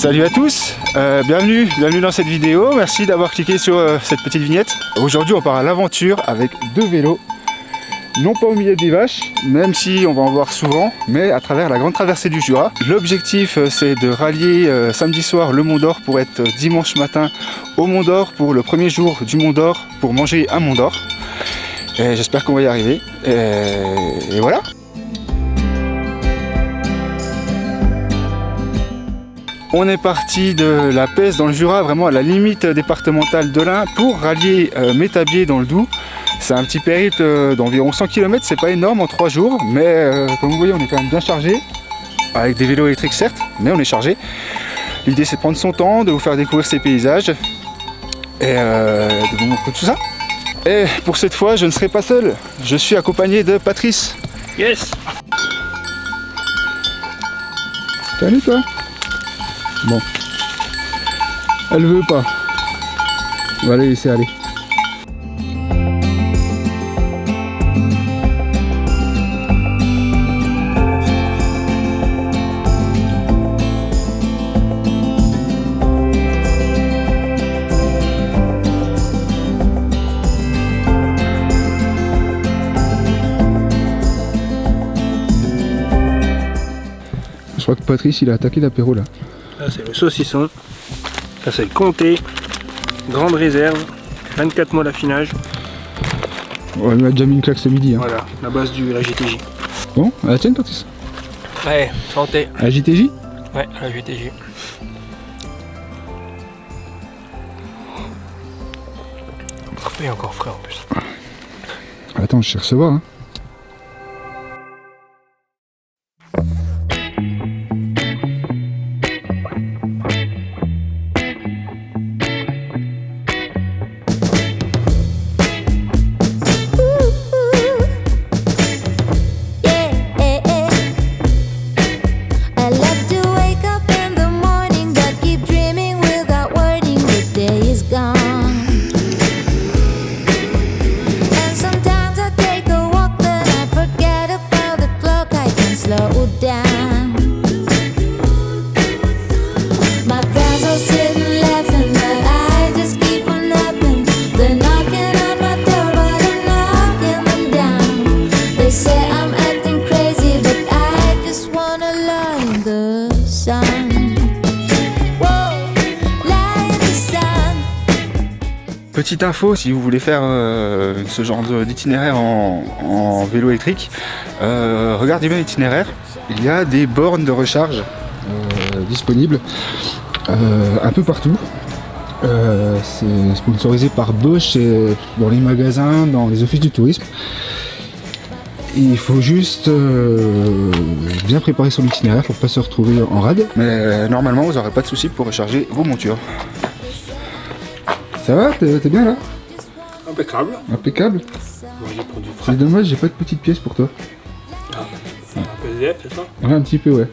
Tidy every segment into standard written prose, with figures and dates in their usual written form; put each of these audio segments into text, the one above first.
Salut à tous, bienvenue dans cette vidéo, merci d'avoir cliqué sur cette petite vignette. Aujourd'hui on part à l'aventure avec deux vélos, non pas au milieu des vaches, même si on va en voir souvent, mais à travers la grande traversée du Jura. L'objectif c'est de rallier samedi soir le Mont d'Or pour être dimanche matin au Mont d'Or pour le premier jour du Mont d'Or pour manger un Mont d'Or. J'espère qu'on va y arriver, et voilà. On est parti de la Pesse dans le Jura, vraiment à la limite départementale de l'Ain, pour rallier Métabier dans le Doubs. C'est un petit périple d'environ 100 km, c'est pas énorme en 3 jours, mais comme vous voyez on est quand même bien chargé, avec des vélos électriques certes, mais on est chargé. L'idée c'est de prendre son temps, de vous faire découvrir ces paysages, et de vous montrer tout ça. Et pour cette fois je ne serai pas seul, je suis accompagné de Patrice. Yes. Salut toi. Bon, elle veut pas. On va la laisser aller. Je crois que Patrice il a attaqué l'apéro là. Là c'est le saucisson, là c'est le comté, grande réserve, 24 mois d'affinage. Ouais, il m'a déjà mis une claque ce midi. Hein. Voilà, la base de la GTJ. Bon, à la tienne Patrice. Ouais, santé. À la GTJ. Ouais, à la GTJ. Parfait, encore frais en plus. Attends, je sais recevoir. Hein. Petite info, si vous voulez faire ce genre d'itinéraire en vélo électrique, regardez bien l'itinéraire, il y a des bornes de recharge disponibles un peu partout. C'est sponsorisé par Bosch, dans les magasins, dans les offices du tourisme. Il faut juste bien préparer son itinéraire pour ne pas se retrouver en rade. Mais normalement vous n'aurez pas de soucis pour recharger vos montures. Ça va, t'es bien là? Impeccable. Impeccable. Bon, c'est dommage, j'ai pas de petite pièce pour toi. Ah, un PDF, c'est ça? Ouais, un petit peu, ouais.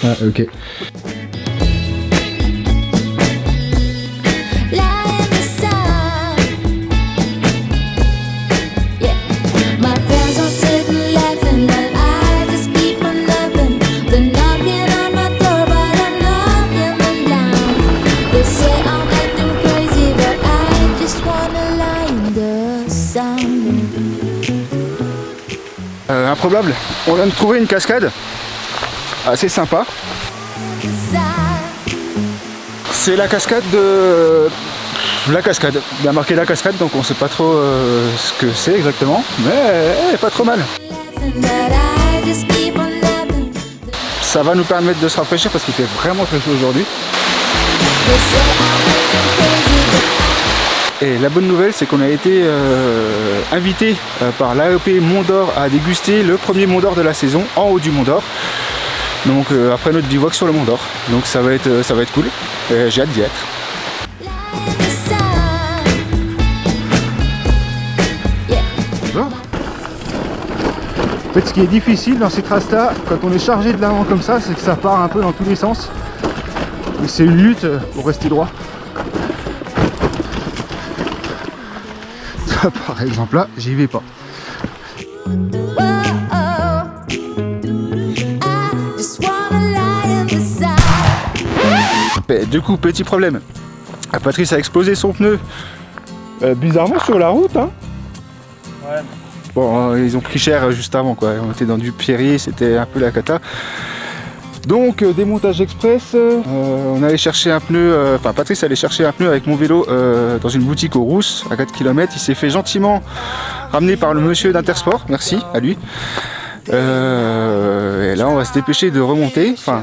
Ah, ok. Improbable, on vient de trouver une cascade assez sympa. C'est la cascade de... La cascade, il y a marqué la cascade donc on sait pas trop ce que c'est exactement, mais elle est pas trop mal. Ça va nous permettre de se rafraîchir parce qu'il fait vraiment très chaud aujourd'hui. Et la bonne nouvelle c'est qu'on a été invité par l'AEP Mont d'Or à déguster le premier Mont d'Or de la saison en haut du Mont d'Or. Donc après notre bivouac sur le Mont d'Or. Donc ça va être cool. J'ai hâte d'y être. Bon. En fait ce qui est difficile dans ces traces là, quand on est chargé de l'avant comme ça, c'est que ça part un peu dans tous les sens. Et c'est une lutte pour rester droit. Par exemple là, j'y vais pas. Du coup, petit problème. Patrice a explosé son pneu bizarrement sur la route. Hein. Ouais. Bon, ils ont pris cher juste avant, quoi. On était dans du pierrier, c'était un peu la cata. Donc, démontage express. On allait chercher un pneu. Enfin, Patrice allait chercher un pneu avec mon vélo dans une boutique aux Rousses à 4 km. Il s'est fait gentiment ramener par le monsieur d'Intersport. Merci à lui. Et là, on va se dépêcher de remonter. Enfin,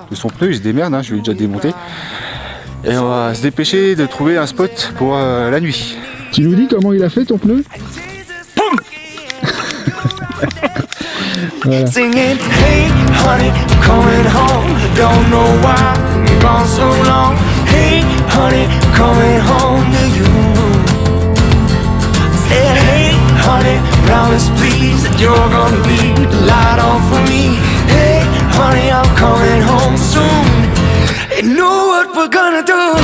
de son pneu, il se démerde, hein, je lui ai déjà démonté. Et on va se dépêcher de trouver un spot pour la nuit. Tu nous dis comment il a fait ton pneu? Voilà. Singing, hey honey, coming home. Don't know why you're gone so long. Hey honey, coming home to you. Say, hey honey, promise please that you're gonna be the light on for me. Hey honey, I'm coming home soon. And know what we're gonna do.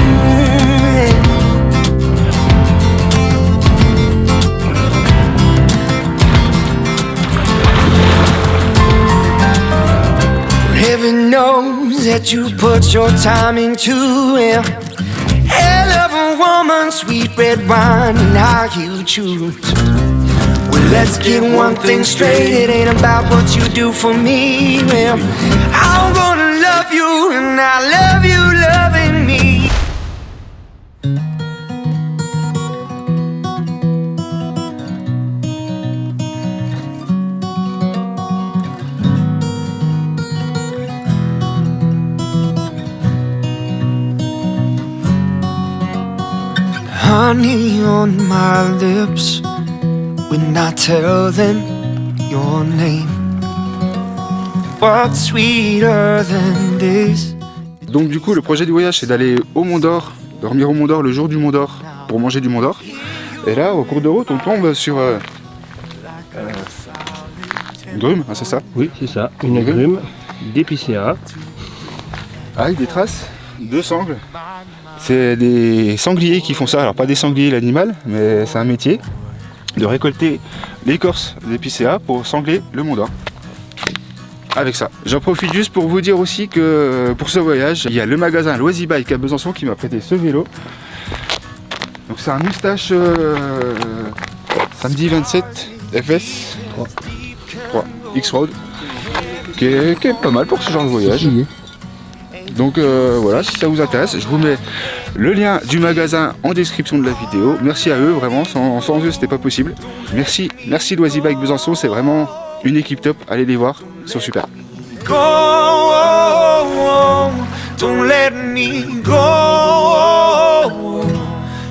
Heaven knows that you put your time into him. Hell of a woman, sweet red wine, and how you choose. Well, let's get one thing straight, it ain't about what you do for me. Well, I'm gonna love you, and I love you loving me. Honey on my lips when I tell them your name. What's sweeter than this? Donc du coup, le projet du voyage, c'est d'aller au Mont d'Or, dormir au Mont d'Or le jour du Mont d'Or pour manger du Mont d'Or. Et là, au cours de route, on tombe sur une grume, hein, c'est ça? Oui, c'est ça. Une grume d'épicéa. Avec des traces de sangles. C'est des sangliers qui font ça. Alors pas des sangliers l'animal, mais c'est un métier de récolter l'écorce d'épicéa pour sangler le Mont d'Or. Avec ça. J'en profite juste pour vous dire aussi que pour ce voyage, il y a le magasin Loisy Bike à Besançon qui m'a prêté ce vélo. Donc c'est un moustache samedi 27 FS 3 X-Road qui est pas mal pour ce genre de voyage. Donc voilà, si ça vous intéresse, je vous mets le lien du magasin en description de la vidéo. Merci à eux, vraiment, sans eux c'était pas possible. Merci Loisy Bike Besançon, c'est vraiment une équipe top, allez les voir, ils sont super. Go, don't let me go.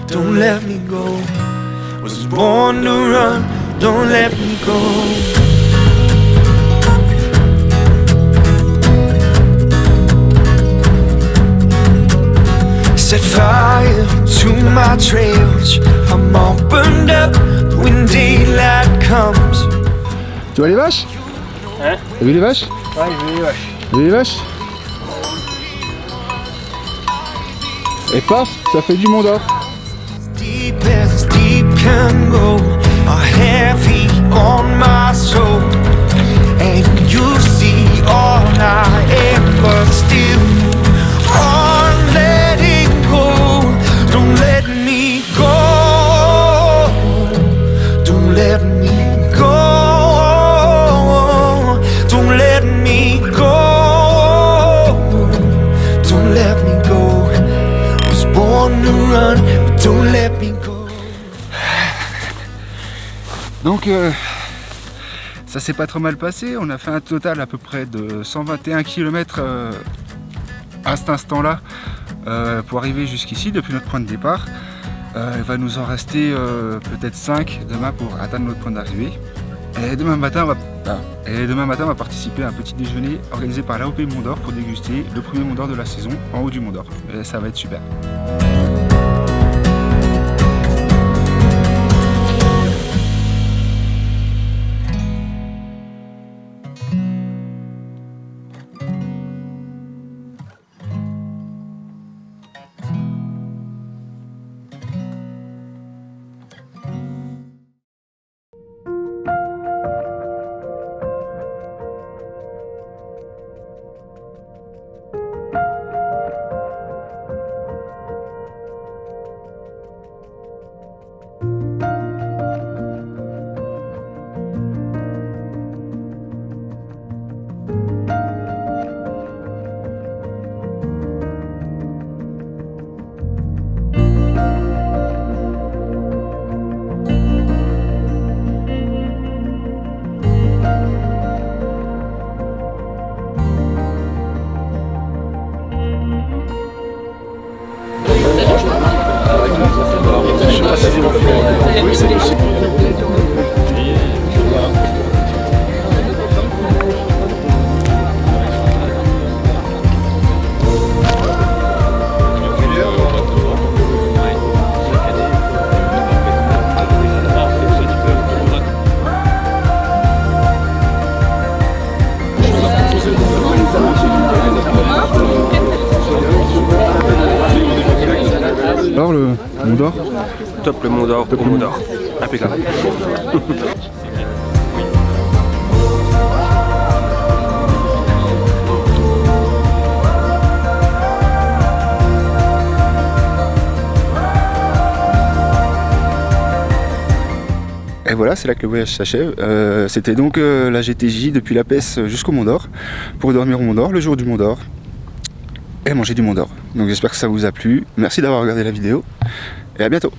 Don't let me go. Was born to run, don't let me go. Set fire to my trails. I'm all burned up when daylight comes. Tu vois les vaches? Hein? T'as vu les vaches? Ouais, je vais les vaches. T'as vu les vaches? Et paf, ça fait du Mont d'Or. Deep as deep can go, are heavy on my soul. And you see all I am, but still on letting go. Don't let me go. Don't let me go. Don't let me go. Don't let me go. Was born to run, but don't let me go. Donc ça s'est pas trop mal passé, on a fait un total à peu près de 121 km à cet instant-là pour arriver jusqu'ici depuis notre point de départ. Il va nous en rester peut-être 5 demain pour atteindre notre point d'arrivée. Et demain matin, on va participer à un petit déjeuner organisé par l'AOP Mont d'Or pour déguster le premier Mont d'Or de la saison en haut du Mont d'Or. Et ça va être super. Alors le Mont d'Or? Top le Mont d'Or, au Mont d'Or. Impeccable. Et voilà, c'est là que le voyage s'achève. C'était donc la GTJ depuis la Pesse jusqu'au Mont d'Or, pour dormir au Mont d'Or, le jour du Mont d'Or, et manger du Mont d'Or. Donc j'espère que ça vous a plu. Merci d'avoir regardé la vidéo, et à bientôt.